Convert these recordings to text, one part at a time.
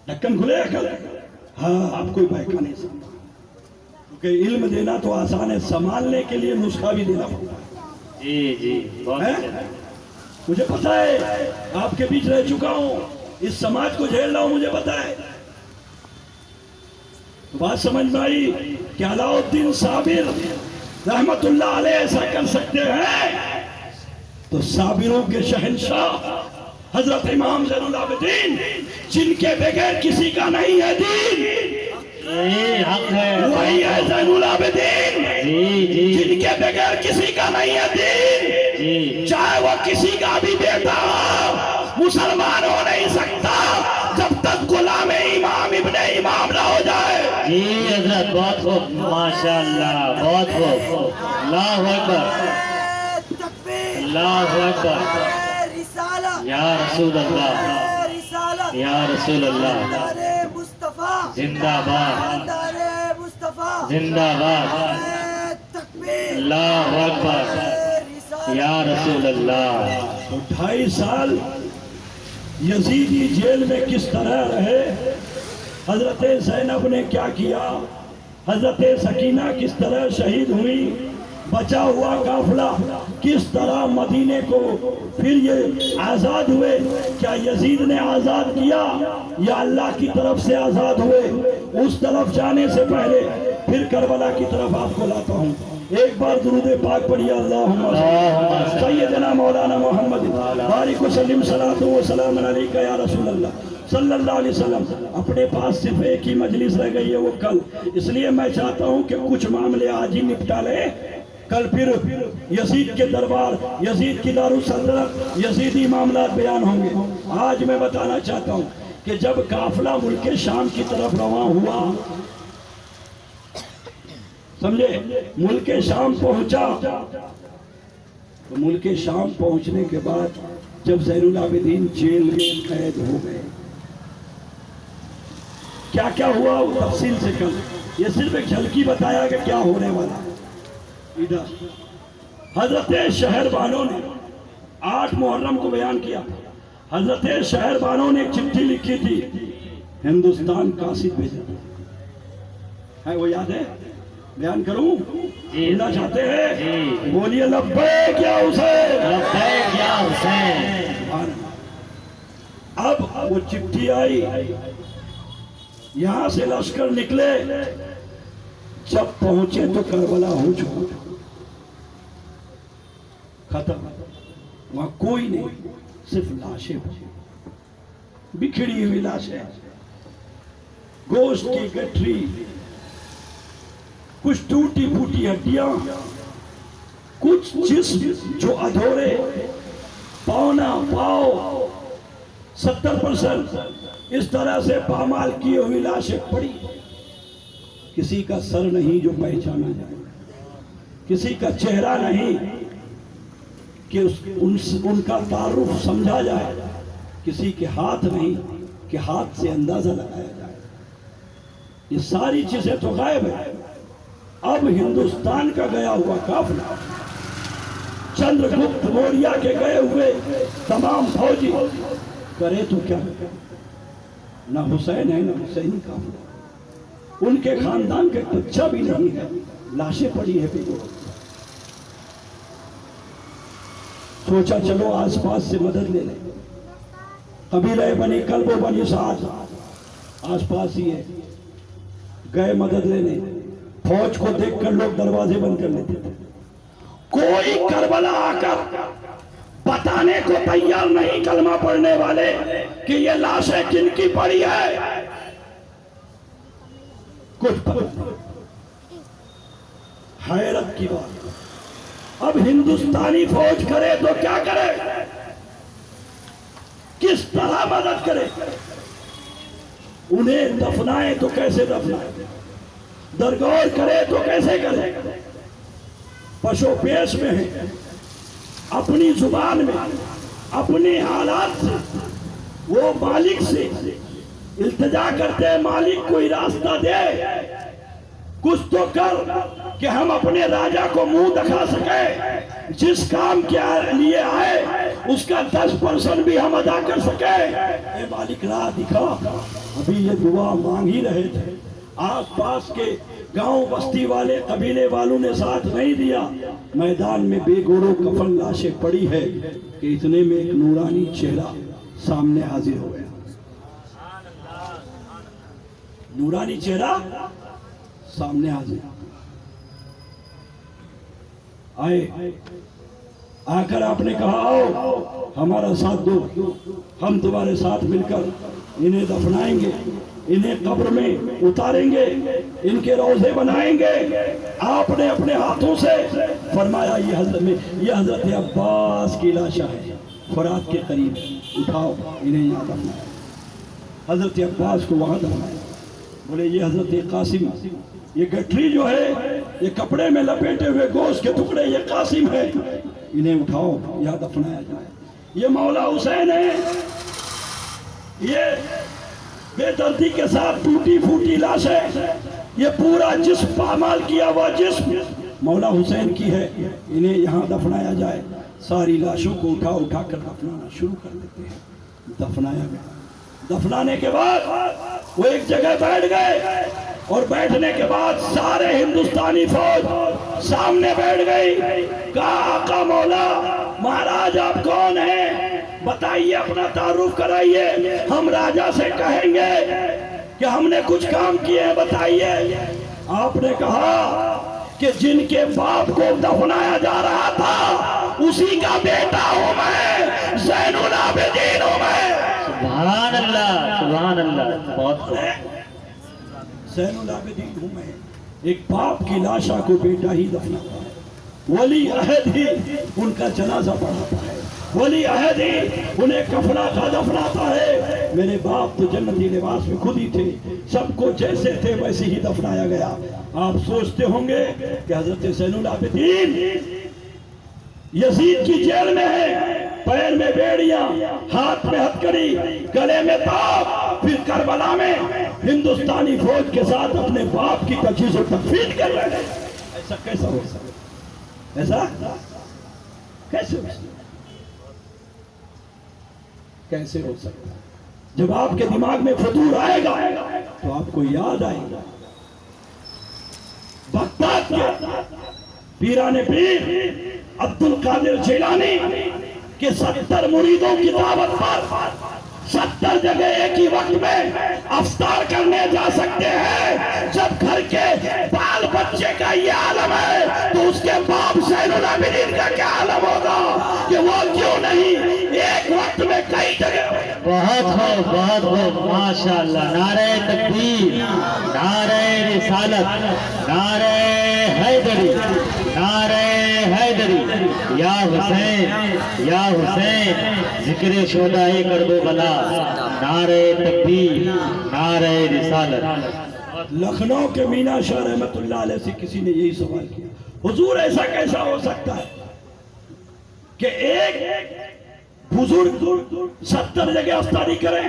ڈھکن کھلے کل ہاں آپ کوئی بہکا نہیں سکتا، کیونکہ علم دینا تو آسان ہے، سنبھالنے کے لیے نسخہ بھی دینا پڑتا ہے۔ جی جی بہت اچھا۔ مجھے پتا ہے آپ کے بیچ رہ چکا ہوں، اس سماج کو جھیل رہا ہوں، مجھے پتا ہے۔ تو بات سمجھ میں آئی کہ علاء الدین صابر رحمت اللہ علیہ ایسا کر سکتے ہیں تو صابروں کے شہنشاہ حضرت امام زین العابدین جن کے بغیر کسی کا نہیں ہے دین، حق ہے وہی ہے زین العابدین جی جی جن کے بغیر کسی کا نہیں ہے دین، جی چاہے وہ کسی کا بھی بیٹا ہو، مسلمان ہو نہیں سکتا جب تک غلام امام ابن امام نہ ہو جائے۔ جی حضرت بہت خوب، ماشاءاللہ بہت خوب، اللہ اکبر اللہ اکبر، یا رسول اللہ یا رسول اللہ، زندہ باد زندہ باد، اللہ اکبر یا رسول اللہ۔ تو 2.5 سال یزیدی جیل میں کس طرح رہے، حضرت زینب نے کیا کیا، حضرت سکینہ کس طرح شہید ہوئی، بچا ہوا قافلہ کس طرح مدینے کو پھر یہ آزاد ہوئے، کیا یزید نے آزاد کیا یا اللہ کی طرف سے آزاد ہوئے؟ اس طرف جانے سے پہلے پھر کربلا کی طرف آپ کو لاتا ہوں، ایک بار درود پاک پڑھیے، اللہم سیدنا مولانا محمد بارک وسلم صلاۃ و سلام علیک یا رسول اللہ صلی اللہ علیہ وسلم۔ اپنے پاس صرف ایک ہی مجلس رہ گئی ہے، وہ کل، اس لیے میں چاہتا ہوں کہ کچھ معاملے آج ہی نپٹا لیں، کل پھر یزید کے دربار، یزید کی دارالسلطنت، یزیدی معاملات بیان ہوں گے۔ آج میں بتانا چاہتا ہوں کہ جب قافلہ ملک شام کی طرف رواں ہوا، سمجھے، ملک شام پہنچا، تو ملک شام پہنچنے کے بعد جب زین العابدین جیل میں قید ہو گئے، کیا کیا ہوا وہ تفصیل سے کل، یہ صرف ایک جھلکی بتایا کہ کیا ہونے والا۔ ادھر حضرت شہر بانو نے 8 محرم کو بیان کیا، حضرت شہر بانو نے ایک چٹھی لکھی تھی، ہندوستان قاصد بھیجا ہے، وہ یاد ہے؟ بیان کروں؟ سننا چاہتے ہیں؟ بولیے لبیک یا حسین، لبیک یا حسین۔ اب وہ چٹھی آئی، یہاں سے لشکر نکلے، جب پہنچے تو کربلا ہو چکا، ختم، وہاں کوئی نہیں، صرف لاشیں بکھری ہوئی لاشیں، گوشت کی گٹھری، کچھ ٹوٹی پھوٹی ہڈیاں، کچھ جسم جو ادھورے، پونا پاؤ 70% اس طرح سے پامال کی ہوئی لاشیں پڑی، کسی کا سر نہیں جو پہچانا جائے، کسی کا چہرہ نہیں کہ ان کا تعارف سمجھا جائے، کسی کے ہاتھ نہیں کہ ہاتھ سے اندازہ لگایا جائے، یہ ساری چیزیں تو غائب ہیں۔ اب ہندوستان کا گیا ہوا قافلہ، چندر گپت موریہ کے گئے ہوئے تمام فوجی، کرے تو کیا، نہ حسین ہے نہ حسینی قافلہ، ان کے خاندان کے بچہ بھی نہیں ہے، لاشیں پڑی ہے پھر۔ سوچا چلو آس پاس سے مدد لے لیں، قبیلہ بنی کلب و بنی سعد آس پاس ہی ہے، گئے مدد لینے، فوج کو دیکھ کر لوگ دروازے بند کر لیتے تھے، کوئی کربلا آ کر بتانے کو تیار نہیں کلمہ پڑھنے والے کہ یہ لاشیں کن کی پڑی ہے، کچھ پتہ نہیں۔ حیرت کی بات، اب ہندوستانی فوج کرے تو کیا کرے، کس طرح مدد کرے، انہیں دفنائے تو کیسے دفنائے، درگور کرے تو کیسے کرے، پشو پیش میں ہے، اپنی زبان میں، اپنی حالات سے، وہ مالک سے التجا کرتے ہیں، مالک کوئی راستہ دے، کچھ تو کر کہ ہم اپنے راجہ کو منہ دکھا سکیں، جس کام کے لیے آئے اس کا 10% بھی ہم ادا کر سکے. اے مالک راہ دکھا. ابھی یہ دعا مانگ ہی رہے تھے. آس پاس کے گاؤں بستی والے قبیلے والوں نے ساتھ نہیں دیا. میدان میں بے گوڑوں کفن لاشیں پڑی ہے کہ اتنے میں ایک نورانی چہرہ سامنے حاضر ہو گیا. نورانی چہرہ سامنے حاضر آئے. آ کر آپ نے کہا آؤ ہمارا ساتھ دو, ہم تمہارے ساتھ مل کر انہیں دفنائیں گے, انہیں قبر میں اتاریں گے, ان کے روضے بنائیں گے. آپ نے اپنے ہاتھوں سے فرمایا یہ حضرت عباس کی لاشیں ہے فرات کے قریب, اٹھاؤ انہیں یہاں دفناؤ. حضرت عباس کو وہاں دفنایا. بولے یہ حضرت قاسم, یہ گٹھری جو ہے یہ کپڑے میں لپیٹے ہوئے گوشت کے ٹکڑے یہ قاسم ہے, انہیں اٹھاؤ یہاں دفنایا جائے. یہ مولا حسین ہے, یہ بے دردی کے ساتھ ٹوٹی پھوٹی لاشیں, یہ پورا جسم پامال کیا ہوا جسم مولا حسین کی ہے, انہیں یہاں دفنایا جائے. ساری لاشوں کو اٹھا اٹھا کر دفنانا شروع کر دیتے ہیں. دفنایا گیا. دفنانے کے بعد وہ ایک جگہ بیٹھ گئے اور بیٹھنے کے بعد سارے ہندوستانی فوج سامنے بیٹھ گئی. کہا آقا مولا مہاراج آپ کون ہیں, بتائیے اپنا تعارف کرائیے, ہم راجہ سے کہیں گے کہ ہم نے کچھ کام کیے ہیں بتائیے. آپ نے کہا کہ جن کے باپ کو دفنایا جا رہا تھا اسی کا بیٹا ہوں میں, زین العابدین ہوں میں. سبحان اللہ سبحان اللہ. بہت زین العابدین ہوں میں. ایک باپ کی لاشا کو بیٹا ہی دفناتا ہے, ولی عہد ہی ان کا جنازہ پڑھاتا ہے, ولی عہد ہی انہیں کفنا کا دفناتا ہے. میرے باپ تو جنتی لباس میں خود ہی تھے, سب کو جیسے تھے ویسے ہی دفنایا گیا. آپ سوچتے ہوں گے کہ حضرت زین العابدین یزید کی جیل میں ہے, پیر میں بیڑیاں, ہاتھ میں ہتکڑی, گلے میں تاپ, پھر کربلا میں ہندوستانی فوج کے ساتھ اپنے باپ کی تجہیز و تکفین کر رہے ہیں. ایسا کیسا ہو سکتا, ایسا کیسے ہو سکتا, کیسے ہو سکتا. جب آپ کے دماغ میں فطور آئے گا تو آپ کو یاد آئے گا بغداد کے پیران پیر عبد القادر جیلانی کہ 70 مریدوں کی دعوت پر 70 جگہ ایک ہی وقت میں افطار کرنے جا سکتے ہیں. جب گھر کے بال بچے کا یہ عالم ہے تو اس کے باپ زین العابدین کا کیا عالم ہوگا کہ وہ کیوں نہیں ایک وقت میں کئی جگہ. بہت خوب ماشاءاللہ. نعرہ تکبیر, نعرہ رسالت, نعرہ حیدری, نعرہ حیدری. یا حسین یا حسین, ذکر شہداء کربلا, نعرہ تکبیر, نعرہ رسالت. لکھنؤ کے مینا شاہ رحمت اللہ علیہ سے کسی نے یہی سوال کیا, حضور ایسا کیسا ہو سکتا ہے کہ ایک بزرگ 70 جگہ افطاری کریں.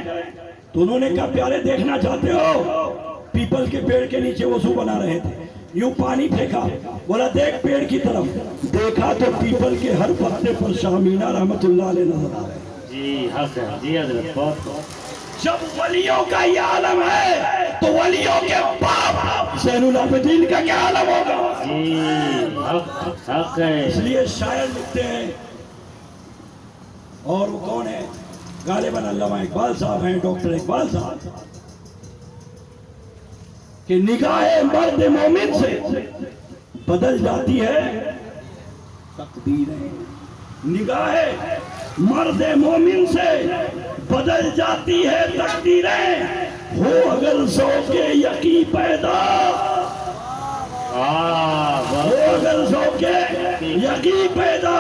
تو انہوں نے کہا پیارے دیکھنا چاہتے ہو, پیپل کے پیڑ کے نیچے وضو بنا رہے تھے, یوں پانی پھینکا, بولا دیکھ پیڑ کی طرف, دیکھا تو پیپل کے ہر پتے پر شاہ مینا رحمت اللہ علیہ نظر آ رہے ہیں. جی حق ہے, جی حضرت. بہت جب ولیوں کا یہ عالم ہے تو ولیوں کے باپ زین العابدین کا کیا عالم ہوگا. جی حق ہے. اس لیے شاعر لکھتے ہیں, اور وہ کون ہے, غالباً علامہ اقبال صاحب ہیں, ڈاکٹر اقبال صاحب, کہ نگاہ مرد مومن سے بدل جاتی ہے تقدیریں. نگاہ مرد مومن سے بدل جاتی ہے تقدیریں, ہو اگر ذوق یقین پیدا, ہو اگر ذوق یقین پیدا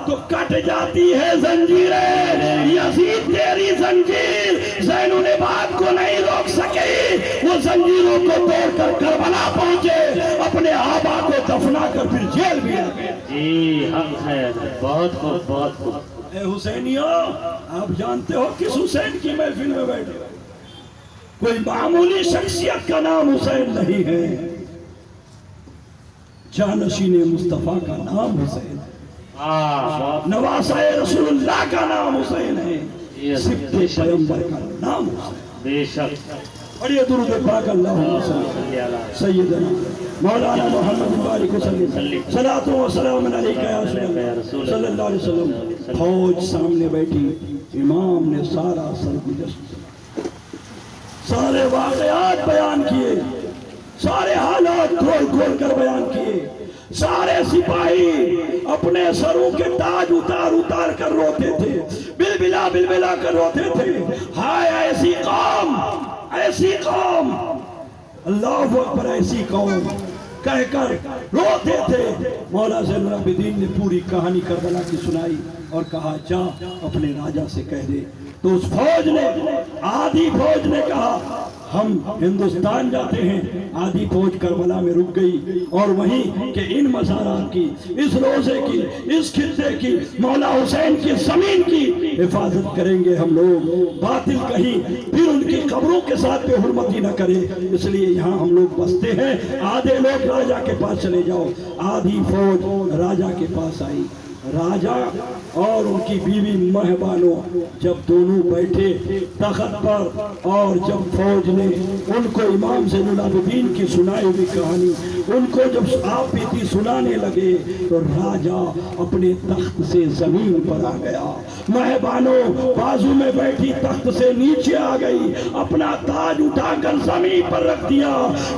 تو کٹ جاتی ہے زنجیریں. یزید تیری زنجیر زین العابدین کو نہیں روک سکی, وہ زنجیروں کو توڑ کر کربلا پہنچے, اپنے آبا کو دفنا کر پھر جیل بھی آ گئے. جی حق ہے. بہت خوب بہت خوب. اے حسینیوں, آپ جانتے ہو کس حسین کی محفل میں بیٹھے, کوئی معمولی شخصیت کا نام حسین نہیں ہے, جانشین مصطفیٰ کا نام حسین. ہاں نواسہ رسول اللہ کا نام حسین ہے، یہ سبط پیغمبر کا نام حسین۔ بے شک اور یہ درود پاک اللہم صلی سیدنا مولانا محمد بارک وسلم صلاۃ و سلام علیکہ یا رسول اللہ صلی اللہ علیہ وسلم۔ فوج سامنے بیٹھی، امام نے سارا سرگزشت، سارے واقعات بیان کیے، سارے حالات کھول کھول کر بیان کیے۔ سارے سپاہی اپنے سروں کے تاج اتار اتار کر روتے تھے، بلبلا بلبلا کر روتے تھے۔ ہائے ایسی قوم، ایسی قوم، اللہ اکبر، ایسی قوم کہہ کر روتے تھے۔ مولا زین العابدین نے پوری کہانی کربلا کی سنائی اور کہا جا اپنے راجہ سے کہہ دے۔ تو اس فوج نے، آدھی فوج نے کہا ہم ہندوستان جاتے ہیں، آدھی فوج کربلا میں رک گئی اور وہیں کہ ان مزارات کی، اس روزے کی، اس خطے کی، مولا حسین کی زمین کی حفاظت کریں گے ہم لوگ، باطل کہیں پھر ان کی قبروں کے ساتھ بے حرمتی نہ کرے، اس لیے یہاں ہم لوگ بستے ہیں۔ آدھے لوگ راجہ کے پاس چلے جاؤ۔ آدھی فوج راجہ کے پاس آئی۔ راجہ اور ان کی بیوی مہبانوں جب دونوں بیٹھے تخت پر، اور جب فوج نے ان کو امام زین العابدین کی سنائی ہوئی کہانی ان کو جب آپ بیتی سنانے لگے تو راجہ اپنے تخت سے زمین پر آ گیا۔ مہبانوں بازو میں بیٹھی تخت سے نیچے آ گئی، اپنا تاج اٹھا کر زمین پر رکھ دیا،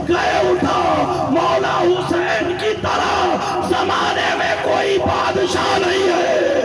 گئے اٹھا مولا حسین کی طرح زمانے میں کوئی بادشاہ نہیں ہے۔